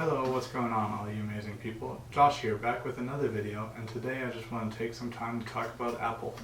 Hello, what's going on all you amazing people? Josh here, back with another video, and today I just want to take some time to talk about Apple.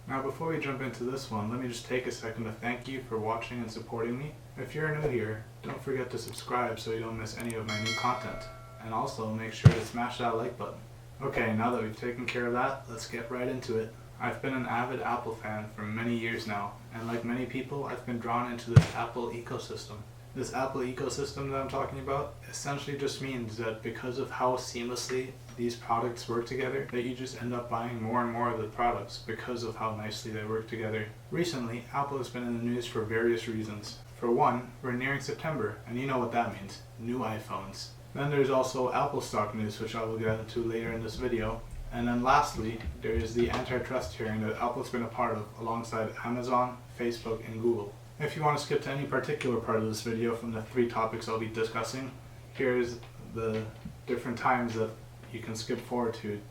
Now before we jump into this one, let me just take a second to thank you for watching and supporting me. If you're new here, don't forget to subscribe so you don't miss any of my new content. And also make sure to smash that like button. Okay, now that we've taken care of that, let's get right into it. I've been an avid Apple fan for many years now, and like many people, I've been drawn into this Apple ecosystem. This Apple ecosystem that I'm talking about essentially just means that because of how seamlessly these products work together, that you just end up buying more and more of the products because of how nicely they work together. Recently, Apple has been in the news for various reasons. For one, we're nearing September, and you know what that means, new iPhones. Then there's also Apple stock news, which I will get into later in this video. And then lastly, there is the antitrust hearing that Apple's been a part of alongside Amazon, Facebook, and Google. If you want to skip to any particular part of this video from the 3 topics I'll be discussing, here's the different times that you can skip forward to.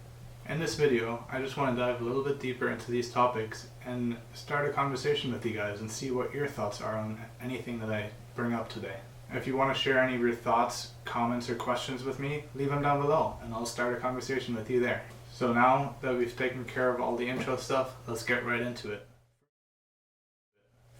In this video, I just want to dive a little bit deeper into these topics and start a conversation with you guys and see what your thoughts are on anything that I bring up today. If you want to share any of your thoughts, comments, or questions with me, leave them down below and I'll start a conversation with you there. So now that we've taken care of all the intro stuff, let's get right into it.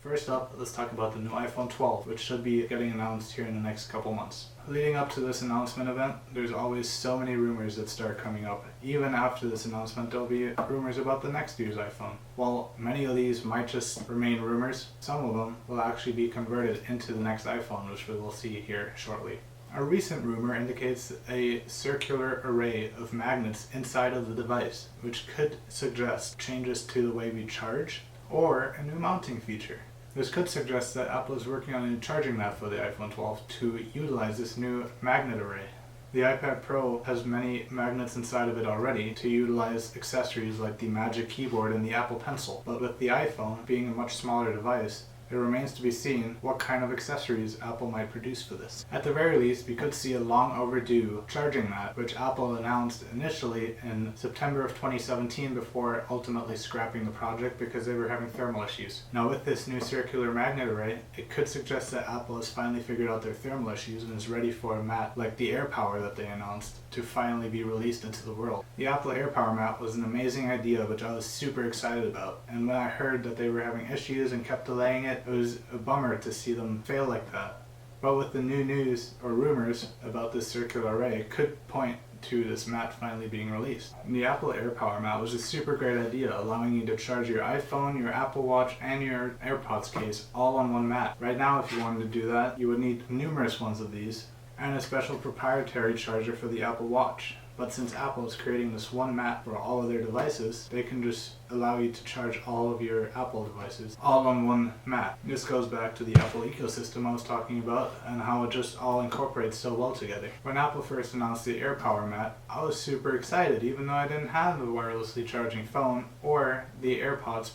First up, let's talk about the new iPhone 12, which should be getting announced here in the next couple months. Leading up to this announcement event, there's always so many rumors that start coming up. Even after this announcement, there'll be rumors about the next year's iPhone. While many of these might just remain rumors, some of them will actually be converted into the next iPhone, which we will see here shortly. A recent rumor indicates a circular array of magnets inside of the device, which could suggest changes to the way we charge or a new mounting feature. This could suggest that Apple is working on a new charging mat for the iPhone 12 to utilize this new magnet array. The iPad Pro has many magnets inside of it already to utilize accessories like the Magic Keyboard and the Apple Pencil, but with the iPhone being a much smaller device, it remains to be seen what kind of accessories Apple might produce for this. At the very least, we could see a long overdue charging mat, which Apple announced initially in September of 2017 before ultimately scrapping the project because they were having thermal issues. Now with this new circular magnet array, it could suggest that Apple has finally figured out their thermal issues and is ready for a mat like the AirPower that they announced to finally be released into the world. The Apple AirPower mat was an amazing idea which I was super excited about, and when I heard that they were having issues and kept delaying it, it was a bummer to see them fail like that. But with the new news or rumors about this circular array, it could point to this mat finally being released. The Apple AirPower mat was a super great idea, allowing you to charge your iPhone, your Apple Watch, and your AirPods case all on one mat. Right now, if you wanted to do that, you would need numerous ones of these and a special proprietary charger for the Apple Watch. But since Apple is creating this one mat for all of their devices, they can just allow you to charge all of your Apple devices all on one mat. This goes back to the Apple ecosystem I was talking about and how it just all incorporates so well together. When Apple first announced the AirPower mat, I was super excited even though I didn't have the wirelessly charging phone or the AirPods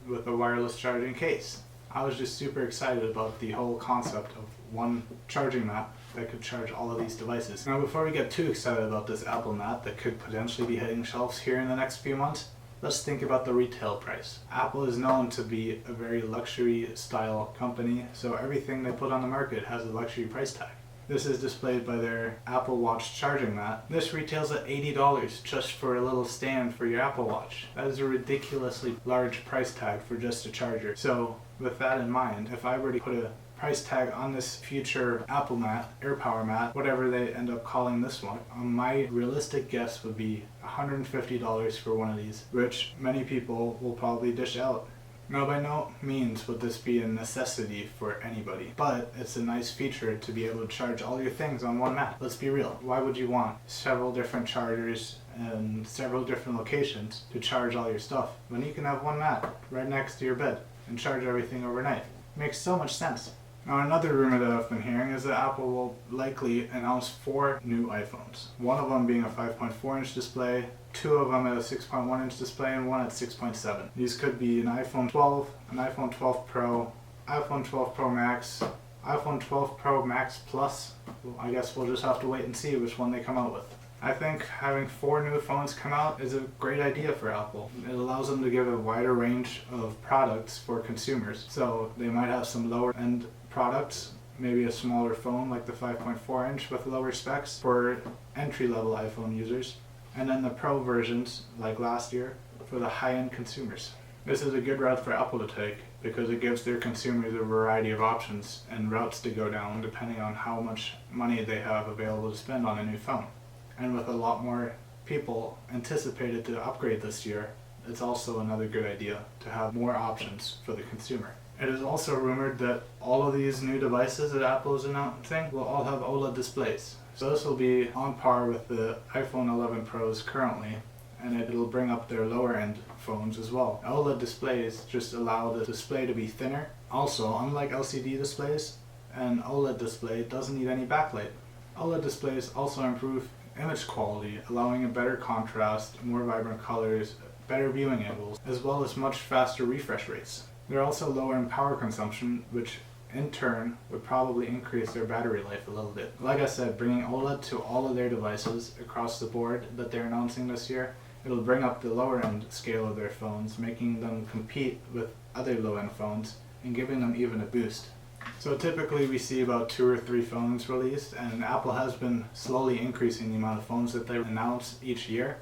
with a wireless charging case. I was just super excited about the whole concept of one charging mat that could charge all of these devices. Now before we get too excited about this Apple mat that could potentially be hitting shelves here in the next few months, let's think about the retail price. Apple is known to be a very luxury style company, so everything they put on the market has a luxury price tag. This is displayed by their Apple Watch charging mat. This retails at $80 just for a little stand for your Apple Watch. That is a ridiculously large price tag for just a charger. So with that in mind, if I were to put a price tag on this future Apple mat, AirPower mat, whatever they end up calling this one, my realistic guess would be $150 for one of these, which many people will probably dish out. Now by no means would this be a necessity for anybody, but it's a nice feature to be able to charge all your things on one mat. Let's be real, why would you want several different chargers and several different locations to charge all your stuff when you can have one mat right next to your bed and charge everything overnight? Makes so much sense. Now another rumor that I've been hearing is that Apple will likely announce 4 new iPhones. One of them being a 5.4 inch display, 2 of them at a 6.1 inch display, and 1 at 6.7. These could be an iPhone 12, an iPhone 12 Pro, iPhone 12 Pro Max, iPhone 12 Pro Max Plus. I guess we'll just have to wait and see which one they come out with. I think having 4 new phones come out is a great idea for Apple. It allows them to give a wider range of products for consumers. So they might have some lower end products, maybe a smaller phone like the 5.4 inch with lower specs for entry-level iPhone users, and then the Pro versions like last year for the high-end consumers. This is a good route for Apple to take because it gives their consumers a variety of options and routes to go down depending on how much money they have available to spend on a new phone. And with a lot more people anticipated to upgrade this year, it's also another good idea to have more options for the consumer. It is also rumored that all of these new devices that Apple is announcing will all have OLED displays. So this will be on par with the iPhone 11 Pros currently, and it'll bring up their lower end phones as well. OLED displays just allow the display to be thinner. Also, unlike LCD displays, an OLED display doesn't need any backlight. OLED displays also improve image quality, allowing a better contrast, more vibrant colors, better viewing angles, as well as much faster refresh rates. They're also lower in power consumption, which in turn would probably increase their battery life a little bit. Like I said, bringing OLED to all of their devices across the board that they're announcing this year, it'll bring up the lower end scale of their phones, making them compete with other low end phones and giving them even a boost. So typically we see about 2 or 3 phones released, and Apple has been slowly increasing the amount of phones that they announce each year.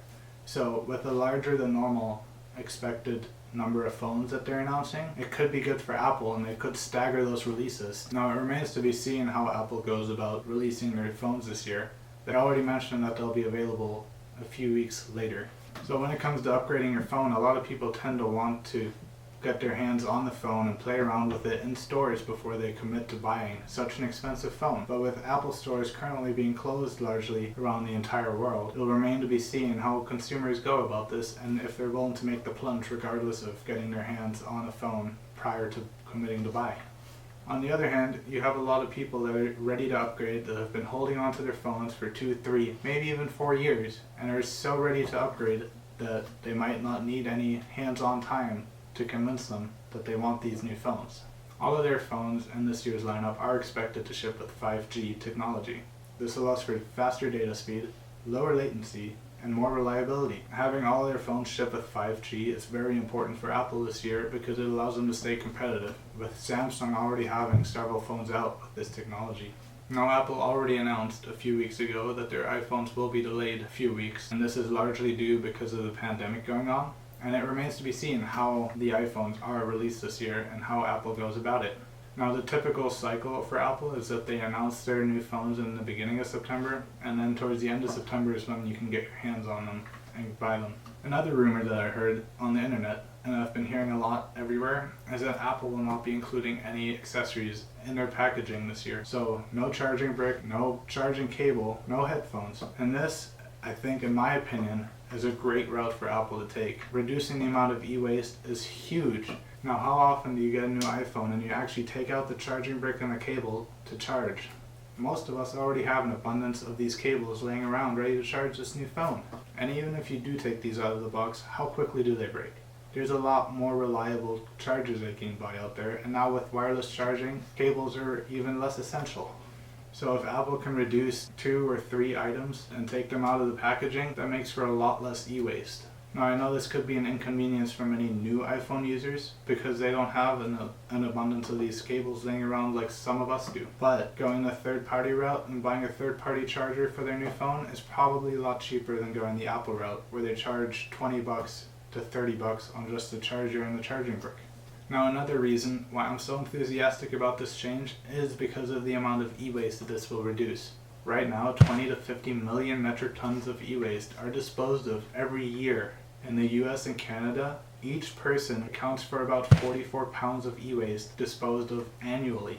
So with a larger than normal expected number of phones that they're announcing, it could be good for Apple and they could stagger those releases. Now it remains to be seen how Apple goes about releasing their phones this year. They already mentioned that they'll be available a few weeks later. So when it comes to upgrading your phone, a lot of people tend to want to get their hands on the phone and play around with it in stores before they commit to buying such an expensive phone. But with Apple stores currently being closed largely around the entire world, it'll remain to be seen how consumers go about this and if they're willing to make the plunge regardless of getting their hands on a phone prior to committing to buy. On the other hand, you have a lot of people that are ready to upgrade that have been holding on to their phones for 2, 3, maybe even 4 years and are so ready to upgrade that they might not need any hands-on time to convince them that they want these new phones. All of their phones in this year's lineup are expected to ship with 5G technology. This allows for faster data speed, lower latency, and more reliability. Having all of their phones ship with 5G is very important for Apple this year because it allows them to stay competitive, with Samsung already having several phones out with this technology. Now Apple already announced a few weeks ago that their iPhones will be delayed a few weeks, and this is largely due because of the pandemic going on. And it remains to be seen how the iPhones are released this year and how Apple goes about it. Now the typical cycle for Apple is that they announce their new phones in the beginning of September, and then towards the end of September is when you can get your hands on them and buy them. Another rumor that I heard on the internet, and I've been hearing a lot everywhere, is that Apple will not be including any accessories in their packaging this year. So no charging brick, no charging cable, no headphones. And this, I think in my opinion, is a great route for Apple to take. Reducing the amount of e-waste is huge. Now how often do you get a new iPhone and you actually take out the charging brick and the cable to charge? Most of us already have an abundance of these cables laying around ready to charge this new phone. And even if you do take these out of the box, how quickly do they break? There's a lot more reliable chargers that you can buy out there, and now with wireless charging, cables are even less essential. So if Apple can reduce 2 or 3 items and take them out of the packaging, that makes for a lot less e-waste. Now I know this could be an inconvenience for many new iPhone users because they don't have an abundance of these cables laying around like some of us do. But going the third-party route and buying a third-party charger for their new phone is probably a lot cheaper than going the Apple route, where they charge $20 to $30 on just the charger and the charging brick. Now another reason why I'm so enthusiastic about this change is because of the amount of e-waste that this will reduce. Right now, 20 to 50 million metric tons of e-waste are disposed of every year. In the US and Canada, each person accounts for about 44 pounds of e-waste disposed of annually.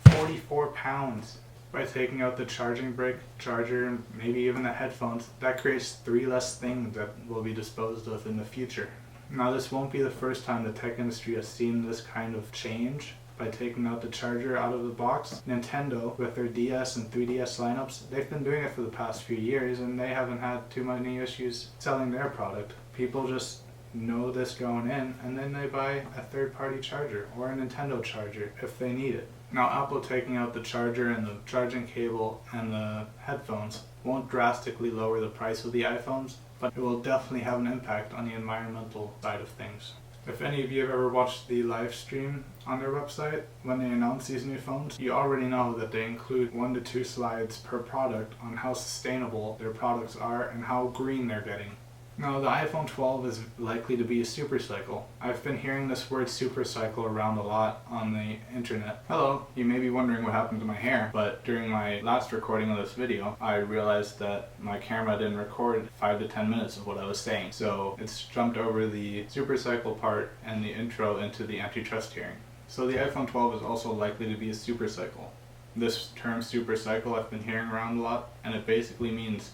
44 pounds! By taking out the charging brick, charger, and maybe even the headphones, that creates 3 less things that will be disposed of in the future. Now this won't be the first time the tech industry has seen this kind of change by taking out the charger out of the box. Nintendo, with their DS and 3DS lineups, they've been doing it for the past few years and they haven't had too many issues selling their product. People just know this going in and then they buy a third-party charger or a Nintendo charger if they need it. Now, Apple taking out the charger and the charging cable and the headphones won't drastically lower the price of the iPhones, but it will definitely have an impact on the environmental side of things. If any of you have ever watched the live stream on their website when they announce these new phones, you already know that they include 1 to 2 slides per product on how sustainable their products are and how green they're getting. Now, the iPhone 12 is likely to be a super cycle. I've been hearing this word super cycle around a lot on the internet. Hello, you may be wondering what happened to my hair, but during my last recording of this video, I realized that my camera didn't record 5 to 10 minutes of what I was saying. So it's jumped over the super cycle part and the intro into the antitrust hearing. So the iPhone 12 is also likely to be a super cycle. This term super cycle I've been hearing around a lot, and it basically means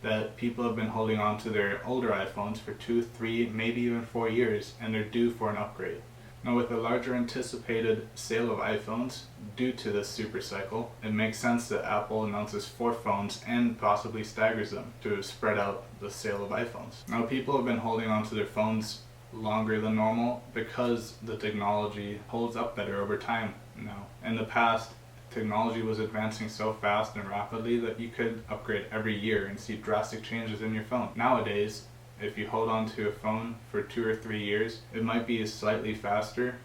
that people have been holding on to their older iPhones for 2, 3, maybe even 4 years, and they're due for an upgrade. Now, with a larger anticipated sale of iPhones due to this super cycle, it makes sense that Apple announces 4 phones and possibly staggers them to spread out the sale of iPhones. Now, people have been holding on to their phones longer than normal because the technology holds up better over time now. In the past, technology was advancing so fast and rapidly that you could upgrade every year and see drastic changes in your phone. Nowadays, if you hold on to a phone for 2 or 3 years, it might be slightly faster,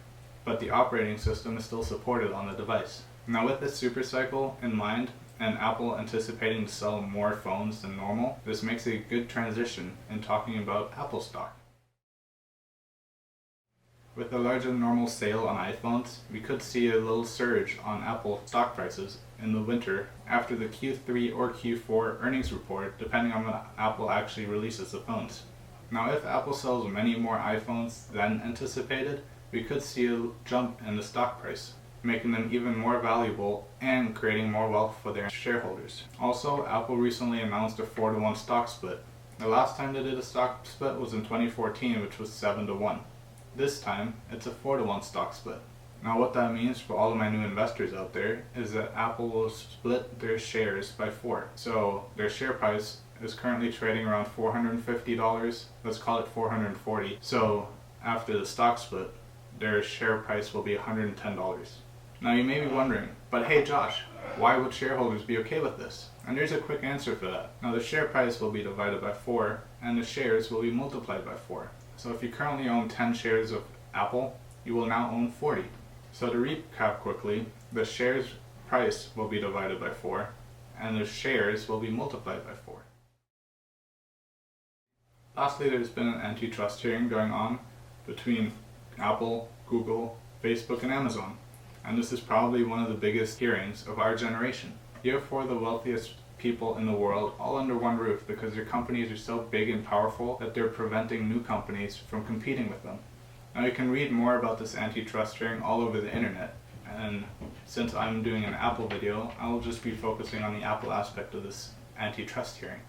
but the operating system is still supported on the device. Now, with this super cycle in mind, and Apple anticipating to sell more phones than normal, this makes a good transition in talking about Apple stock. With a larger than normal sale on iPhones, we could see a little surge on Apple stock prices in the winter after the Q3 or Q4 earnings report, depending on when Apple actually releases the phones. Now, if Apple sells many more iPhones than anticipated, we could see a jump in the stock price, making them even more valuable and creating more wealth for their shareholders. Also, Apple recently announced a 4-to-1 stock split. The last time they did a stock split was in 2014, which was 7-to-1. This time, it's a 4-to-1 stock split. Now, what that means for all of my new investors out there is that Apple will split their shares by 4. So their share price is currently trading around $450, let's call it $440. So after the stock split, their share price will be $110. Now, you may be wondering, but hey Josh, why would shareholders be okay with this? And there's a quick answer for that. Now, the share price will be divided by 4 and the shares will be multiplied by 4. So if you currently own 10 shares of Apple, you will now own 40. So to recap quickly, the shares price will be divided by 4, and the shares will be multiplied by 4. Lastly, there's been an antitrust hearing going on between Apple, Google, Facebook, and Amazon. And this is probably one of the biggest hearings of our generation. You have 4 of the wealthiest people in the world all under one roof because their companies are so big and powerful that they're preventing new companies from competing with them. Now, you can read more about this antitrust hearing all over the internet, and since I'm doing an Apple video, I'll just be focusing on the Apple aspect of this antitrust hearing.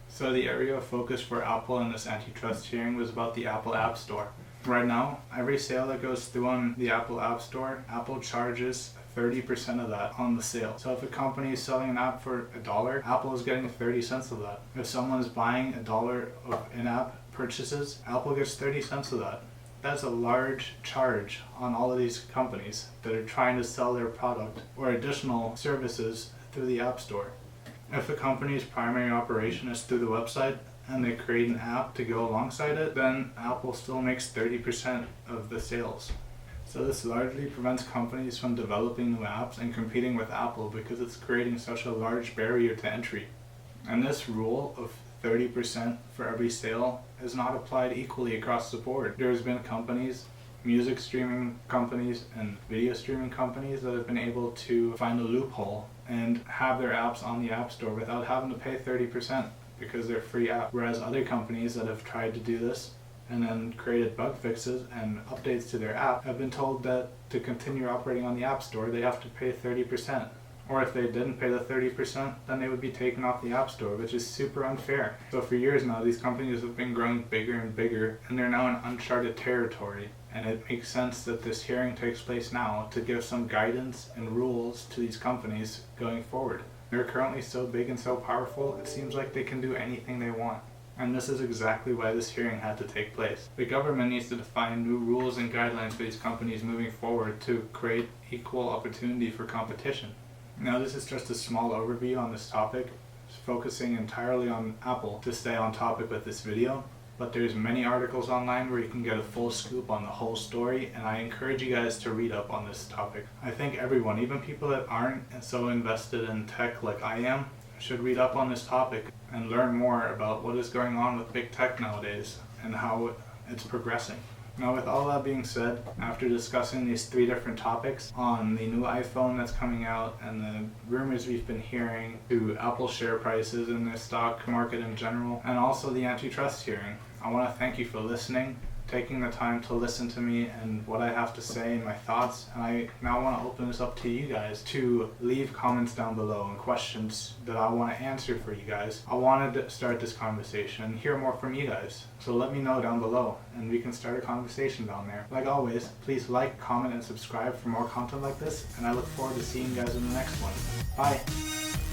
So the area of focus for Apple in this antitrust hearing was about the Apple App Store. Right now, every sale that goes through on the Apple App Store, Apple charges 30% of that on the sale. So if a company is selling an app for $1, Apple is getting 30 cents of that. If someone's buying $1 of in-app purchases, Apple gets 30 cents of that. That's a large charge on all of these companies that are trying to sell their product or additional services through the App Store. If a company's primary operation is through the website and they create an app to go alongside it, then Apple still makes 30% of the sales. So this largely prevents companies from developing new apps and competing with Apple because it's creating such a large barrier to entry. And this rule of 30% for every sale is not applied equally across the board. There's been companies, music streaming companies and video streaming companies that have been able to find a loophole and have their apps on the App Store without having to pay 30% because they're free apps. Whereas other companies that have tried to do this and then created bug fixes and updates to their app have been told that to continue operating on the App Store they have to pay 30%. Or if they didn't pay the 30%, then they would be taken off the App Store, which is super unfair. So for years now, these companies have been growing bigger and bigger, and they're now in uncharted territory. And it makes sense that this hearing takes place now to give some guidance and rules to these companies going forward. They're currently so big and so powerful, it seems like they can do anything they want. And this is exactly why this hearing had to take place. The government needs to define new rules and guidelines for these companies moving forward to create equal opportunity for competition. Now, this is just a small overview on this topic, focusing entirely on Apple to stay on topic with this video. But there's many articles online where you can get a full scoop on the whole story, and I encourage you guys to read up on this topic. I think everyone, even people that aren't so invested in tech like I am, should read up on this topic and learn more about what is going on with big tech nowadays and how it's progressing. Now, with all that being said, after discussing these 3 different topics on the new iPhone that's coming out and the rumors we've been hearing to Apple share prices in the stock market in general, and also the antitrust hearing, I want to thank you for listening, taking the time to listen to me and what I have to say and my thoughts. And I now want to open this up to you guys to leave comments down below and questions that I want to answer for you guys. I wanted to start this conversation and hear more from you guys. So let me know down below and we can start a conversation down there. Like always, please like, comment, and subscribe for more content like this, and I look forward to seeing you guys in the next one. Bye!